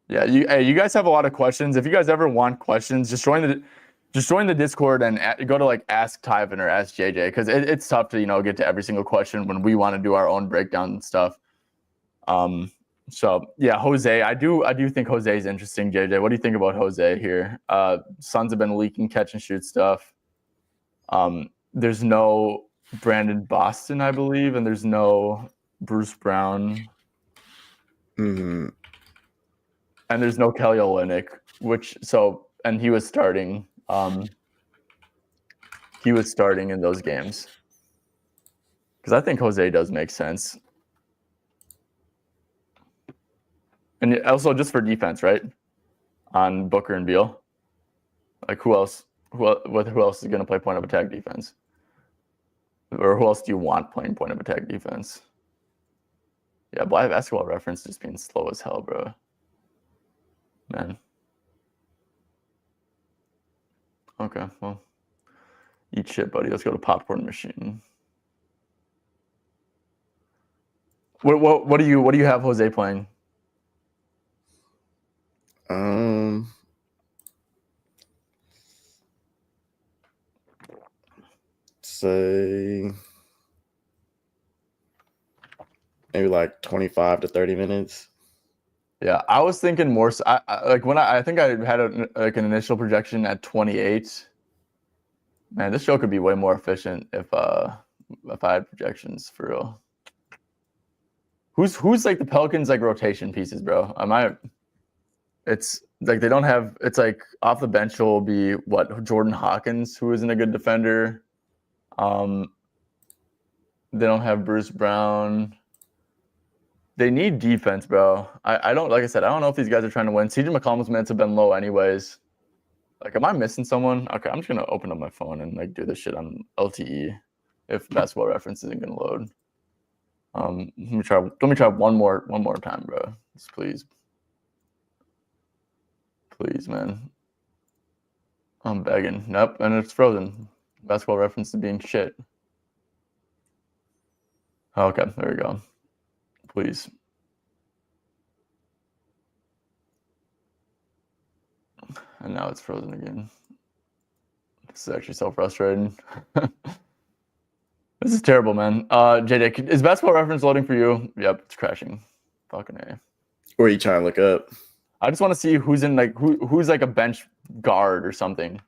Yeah, you guys have a lot of questions. If you guys ever want questions, just join the Discord and go to like Ask Tyvin or Ask JJ, because it's tough to get to every single question when we want to do our own breakdown and stuff. So yeah, Jose, I do think Jose is interesting. JJ, what do you think about Jose here? Suns have been leaking catch and shoot stuff. There's no Brandon Boston, I believe, and there's no Bruce Brown. Mm-hmm. And there's no Kelly Olynyk, and he was starting. He was starting in those games. Because I think Jose does make sense. And also just for defense, right? On Booker and Beal. Like who else? Who else is going to play point of attack defense? Or who else do you want playing point of attack defense? Yeah, Live Basketball Reference just being slow as hell, bro. Man. Okay, well. Eat shit, buddy. Let's go to Popcorn Machine. What do you have Jose playing? Say maybe like 25 to 30 minutes. Yeah, I was thinking more. I think I had an initial projection at 28. Man, this show could be way more efficient if I had projections for real. Who's like the Pelicans like rotation pieces, bro? It's like they don't have. It's like off the bench will be what Jordan Hawkins, who isn't a good defender. They don't have Bruce Brown. They need defense, bro. I don't like I said. I don't know if these guys are trying to win. CJ McCollum's minutes have been low anyways. Like, am I missing someone? Okay, I'm just gonna open up my phone and like do this shit on LTE if Basketball Reference isn't gonna load. Let me try one more time, bro. Just please, man. I'm begging. Nope, and it's frozen. Basketball Reference is being shit. Okay, there we go. Please. And now it's frozen again. This is actually so frustrating. This is terrible, man. JJ, is Basketball Reference loading for you? Yep, it's crashing. Fucking A. Or are you trying to look up? I just want to see who's in like who's like a bench guard or something.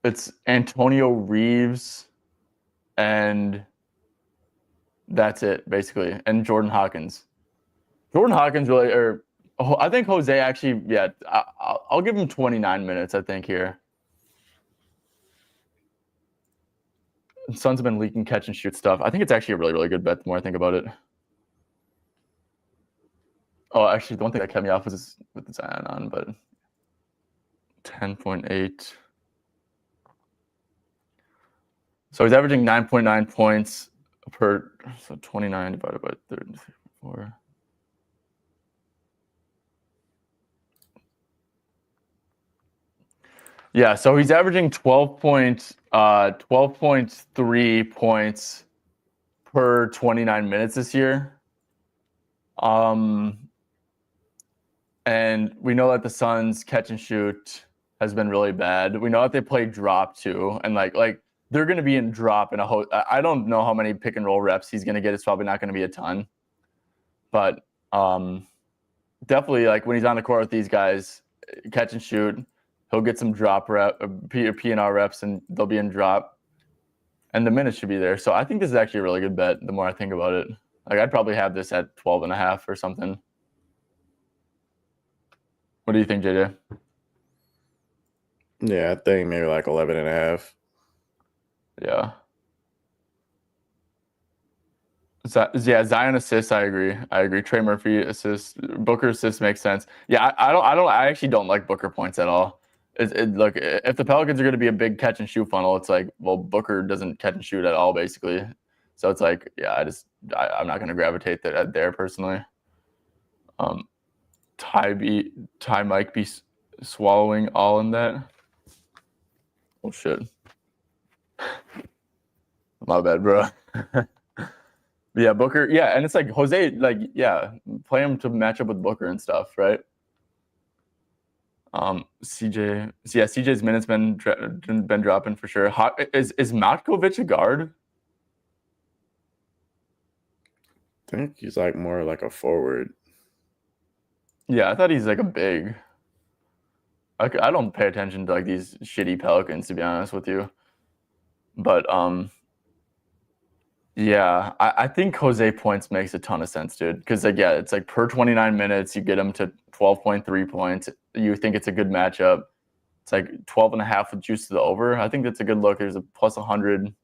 It's Antonio Reeves, and that's it basically. And Jordan Hawkins. Jordan Hawkins really, or I think Jose actually, yeah. I'll give him 29 minutes. I think here. Suns have been leaking catch and shoot stuff. I think it's actually a really, really good bet the more I think about it. Oh, actually, the one thing that kept me off was with the Zion on, but 10.8. So he's averaging 9.9 points per, so 29 divided by 34. Yeah, so he's averaging 12.3 points per 29 minutes this year. And we know that the Suns catch and shoot has been really bad. We know that they play drop too, and like they're going to be in drop in I don't know how many pick and roll reps he's going to get. It's probably not going to be a ton, but definitely like when he's on the court with these guys, catch and shoot, he'll get some drop P&R reps, and they'll be in drop, and the minutes should be there. So I think this is actually a really good bet. The more I think about it, like I'd probably have this at 12.5 or something. What do you think, JJ? Yeah, I think maybe like 11.5. Yeah. Yeah, Zion assists. I agree. Trey Murphy assists. Booker assists makes sense. Yeah, I actually don't like Booker points at all. Look, if the Pelicans are going to be a big catch and shoot funnel, it's like, well, Booker doesn't catch and shoot at all, basically. So it's like, yeah, I'm not going to gravitate there personally. Ty might be swallowing all in that. Oh shit. My bad, bro. Yeah, Booker. Yeah, and it's like Jose, like, yeah, play him to match up with Booker and stuff, right? CJ. So yeah, CJ's minutes been dropping for sure. Is Matkovic a guard? I think he's like more like a forward. Yeah, I thought he's like a big. I don't pay attention to like these shitty Pelicans, to be honest with you. But yeah, I think Jose points makes a ton of sense, dude. Because like, yeah, it's like per 29 minutes, you get him to 12.3 points. You think it's a good matchup. It's like 12.5 with juice to the over. I think that's a good look. There's a plus 100 at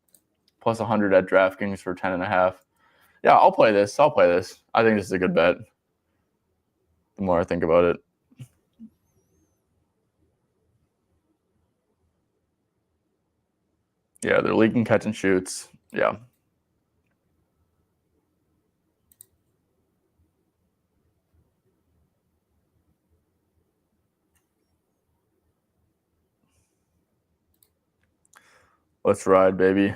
DraftKings for 10.5. Yeah, I'll play this. I think this is a good bet. The more I think about it. Yeah, they're leaking catch and shoots. Yeah. Let's ride, baby.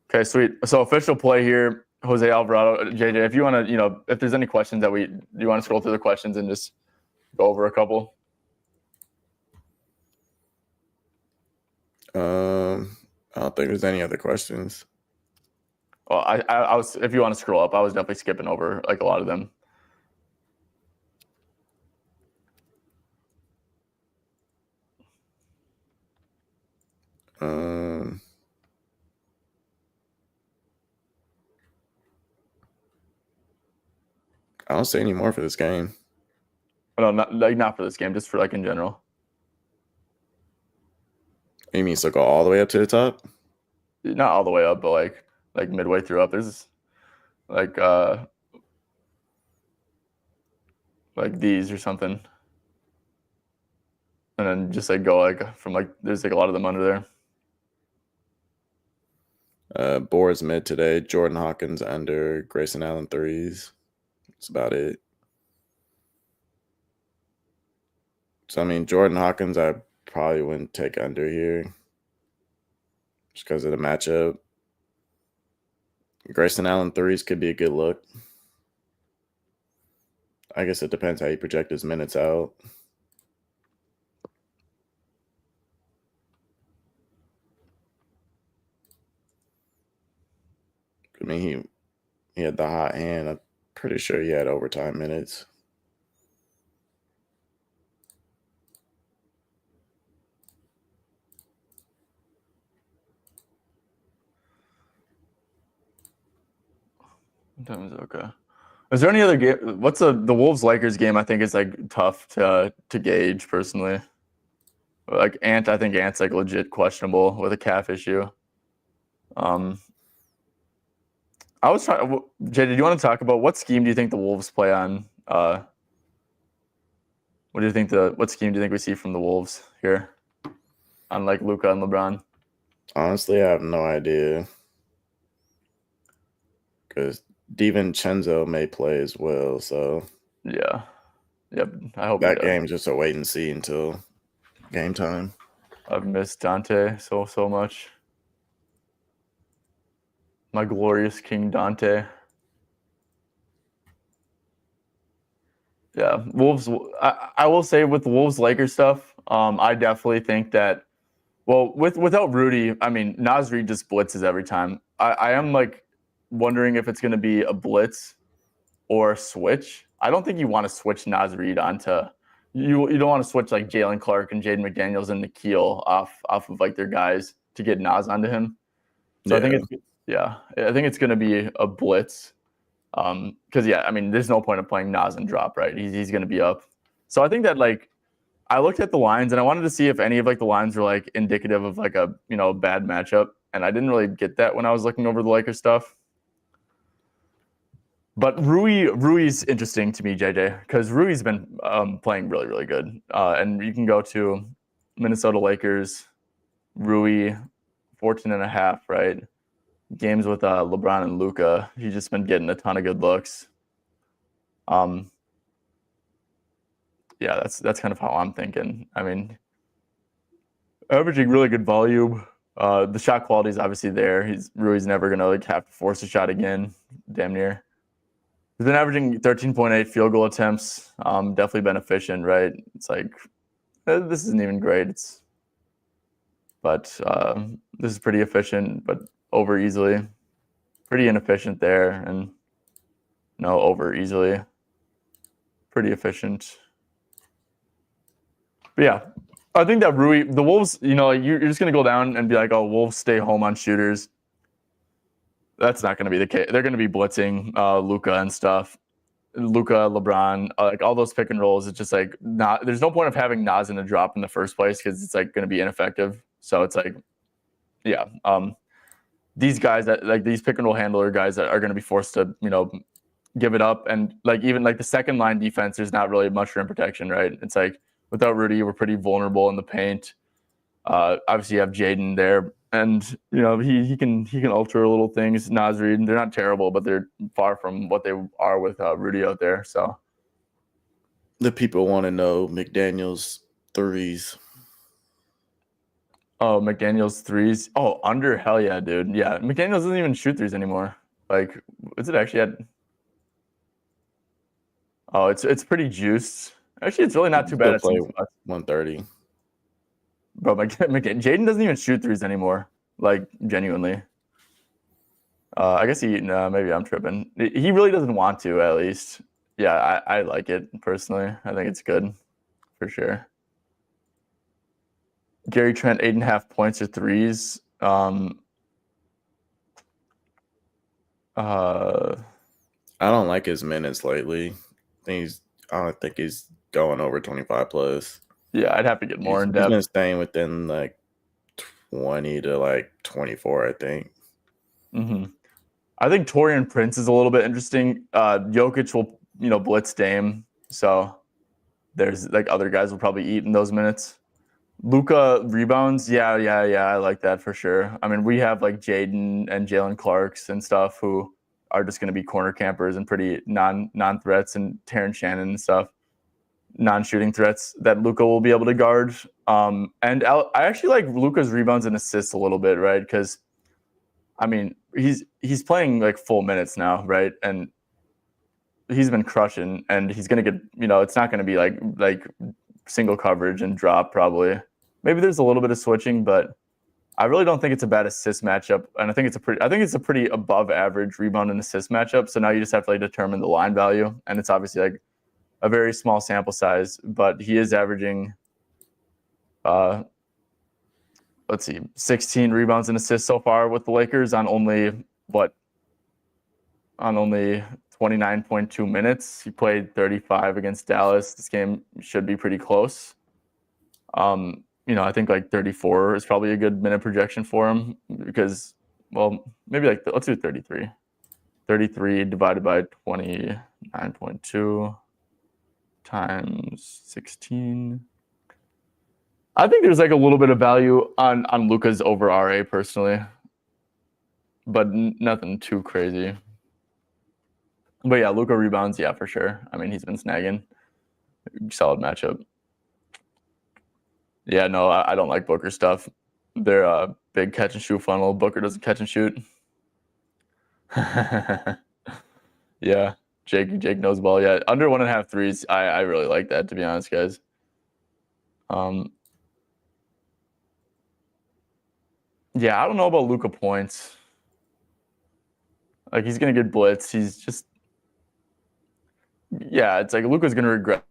Okay, sweet. So official play here, Jose Alvarado. JJ, if you want to, if there's any questions do you want to scroll through the questions and just go over a couple? I don't think there's any other questions. Well, I was, if you want to scroll up, I was definitely skipping over like a lot of them. I don't see any more for this game. No, not for this game, just for like in general. You mean so go all the way up to the top? Not all the way up, but like midway through up. There's like these or something, and then just like go like from like there's like a lot of them under there. Boards mid today. Jordan Hawkins under. Grayson Allen threes. That's about it. So I mean, Jordan Hawkins, I probably wouldn't take under here, just because of the matchup. Grayson Allen threes could be a good look. I guess it depends how you project his minutes out. I mean, he had the hot hand. I'm pretty sure he had overtime minutes. Sometimes okay. Is there any other game? What's the Wolves Lakers game? I think is like tough to gauge personally. Like I think Ant's like legit questionable with a calf issue. I was trying. Jay, did you want to talk about what scheme do you think the Wolves play on? What do you think what scheme do you think we see from the Wolves here on like Luka and LeBron? Honestly, I have no idea, because DiVincenzo may play as well. So yeah, yep. I hope that game's just a wait and see until game time. I've missed Dante so much. My glorious King Dante. Yeah, Wolves. I will say with the Wolves Lakers stuff, I definitely think that. Well, without Rudy, I mean Naz Reid just blitzes every time. I am like wondering if it's going to be a blitz or a switch. I don't think you want to switch Naz Reid onto. You don't want to switch like Jalen Clark and Jaden McDaniels and Nikhil off of like their guys to get Naz onto him. So yeah. I think it's going to be a blitz. Because I mean, there's no point of playing Naz and drop, right? He's going to be up. So I think that like I looked at the lines and I wanted to see if any of like the lines were like indicative of like a bad matchup, and I didn't really get that when I was looking over the Lakers stuff. But Rui's interesting to me, JJ, because Rui's been playing really, really good. And you can go to Minnesota Lakers, Rui, 14.5, right? Games with LeBron and Luka. He's just been getting a ton of good looks. Yeah, that's kind of how I'm thinking. I mean, averaging really good volume. The shot quality is obviously there. Rui's never gonna like have to force a shot again, damn near. He's been averaging 13.8 field goal attempts. Definitely been efficient, right? It's like this isn't even great. But this is pretty efficient, but over easily. Pretty inefficient there, and no over easily. Pretty efficient. But yeah, I think that Rui, the Wolves, you're just gonna go down and be like, oh, Wolves stay home on shooters. That's not going to be the case. They're going to be blitzing Luka and stuff. Luka, LeBron, like all those pick and rolls. It's just like not. There's no point of having Naz in a drop in the first place because it's like going to be ineffective. So it's like, yeah, these guys that like these pick and roll handler guys that are going to be forced to give it up, and like even like the second line defense, there's not really much rim protection, right? It's like without Rudy, we're pretty vulnerable in the paint. Obviously, you have Jaden there. And he can alter little things. Naz Reid, they're not terrible, but they're far from what they are with Rudy out there. So the people want to know McDaniels threes. Oh, McDaniel's threes. Oh, under, hell yeah, dude. Yeah, McDaniel's doesn't even shoot threes anymore. Like, is it actually at? Oh, it's pretty juiced. Actually, it's really He not can too bad still at some play spots. 130. Bro, Jaden doesn't even shoot threes anymore. Like, genuinely. I guess maybe I'm tripping. He really doesn't want to, at least. Yeah, I like it personally. I think it's good for sure. Gary Trent, 8.5 points or threes. I don't like his minutes lately. I don't think he's going over 25 plus. Yeah, I'd have to get more in He's been depth. staying within like 20 to like 24, I think. Mm-hmm. I think Torian Prince is a little bit interesting. Jokic will, blitz Dame, so there's like other guys will probably eat in those minutes. Luka rebounds, yeah, I like that for sure. I mean, we have like Jaden and Jalen Clarks and stuff who are just going to be corner campers and pretty non threats, and Terrence Shannon and stuff, non shooting threats that Luka will be able to guard. And I actually like Luka's rebounds and assists a little bit, right? Because I mean, he's playing like full minutes now, right? And he's been crushing, and he's gonna get, it's not gonna be like single coverage and drop probably. Maybe there's a little bit of switching, but I really don't think it's a bad assist matchup, and I think it's a pretty above average rebound and assist matchup. So now you just have to like determine the line value, and it's obviously like a very small sample size, but he is averaging, let's see, 16 rebounds and assists so far with the Lakers on only 29.2 minutes. He played 35 against Dallas. This game should be pretty close. I think like 34 is probably a good minute projection for him because, well, maybe like let's do 33. 33 divided by 29.2 times 16. I think there's like a little bit of value on Luka's over RA personally, but nothing too crazy. But yeah, Luka rebounds, yeah, for sure. I mean, he's been snagging. Solid matchup. Yeah, no, I don't like Booker stuff. They're a big catch and shoot funnel. Booker doesn't catch and shoot. Yeah, Jake knows ball. Yeah, under 1.5 threes. I really like that, to be honest, guys. Yeah, I don't know about Luka points. Like, he's gonna get blitz. He's just, yeah, it's like Luka's gonna regret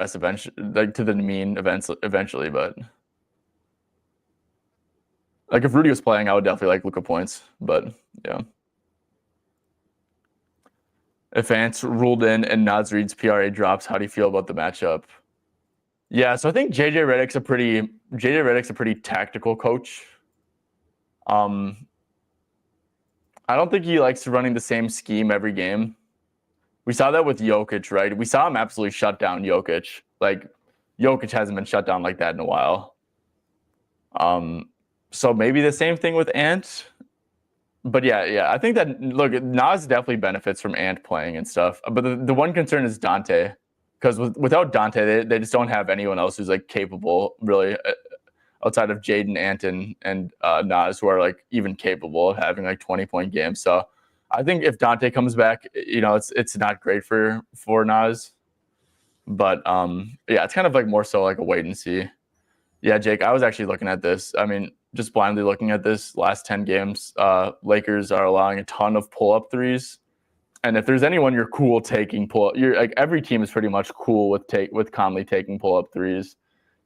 eventually, like to the mean events eventually. But like if Rudy was playing, I would definitely like Luka points. But yeah. If Ants ruled in and Naz Reid's PRA drops, how do you feel about the matchup? Yeah, so I think JJ Redick's a pretty tactical coach. I don't think he likes running the same scheme every game. We saw that with Jokic, right? We saw him absolutely shut down Jokic. Like, Jokic hasn't been shut down like that in a while. So maybe the same thing with Ant. But yeah, I think that, look, Nas definitely benefits from Ant playing and stuff. But the one concern is Dante, because without Dante, they just don't have anyone else who's like capable, really, outside of Jaden, Ant, and Nas, who are like even capable of having like 20-point games. So I think if Dante comes back, it's not great for Nas. But yeah, it's kind of like more so like a wait and see. Yeah, Jake, I was actually looking at this. I mean, just blindly looking at this last 10 games, Lakers are allowing a ton of pull-up threes. And if there's anyone you're cool taking pull-up, you're like every team is pretty much cool with Conley taking pull-up threes.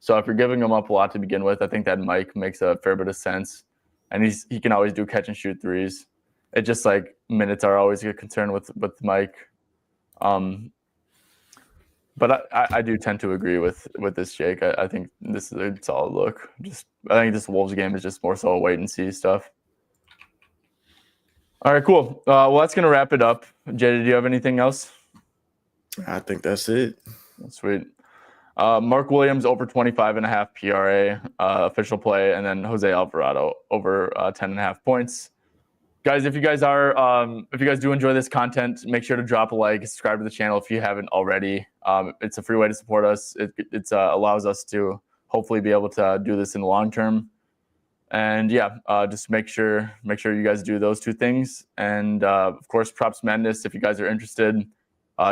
So if you're giving him up a lot to begin with, I think that Mike makes a fair bit of sense. And he can always do catch and shoot threes. It just like minutes are always a concern with Mike. But I do tend to agree with this, Jake. I think this is a solid look. I think this Wolves game is just more so a wait and see stuff. All right, cool. Well, that's gonna wrap it up. Jay, do you have anything else? I think that's it. Sweet. Mark Williams over 25.5 PRA official play, and then Jose Alvarado over 10.5 points. Guys, if you guys do enjoy this content, make sure to drop a like, subscribe to the channel if you haven't already. It's a free way to support us. It allows us to hopefully be able to do this in the long term. And yeah, just make sure you guys do those 2 things. And of course, Props Madness, if you guys are interested,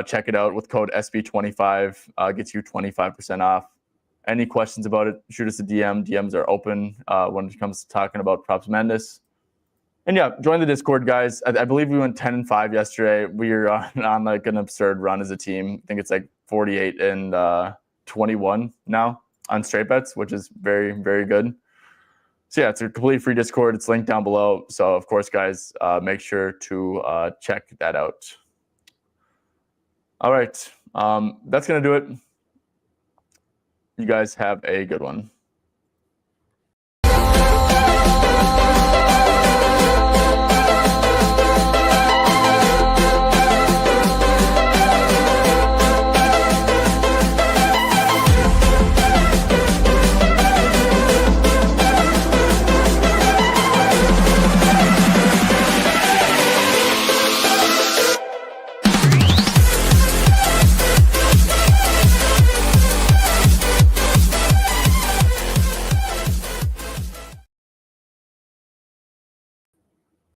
check it out with code SB25, gets you 25% off. Any questions about it, shoot us a DM. DMs are open when it comes to talking about Props Madness. And yeah, join the Discord, guys. I believe we went 10-5 yesterday. We're on like an absurd run as a team. I think it's like 48 and 21 now on straight bets, which is very, very good. So yeah, it's a completely free Discord. It's linked down below. So of course, guys, make sure to check that out. All right, that's gonna do it. You guys have a good one.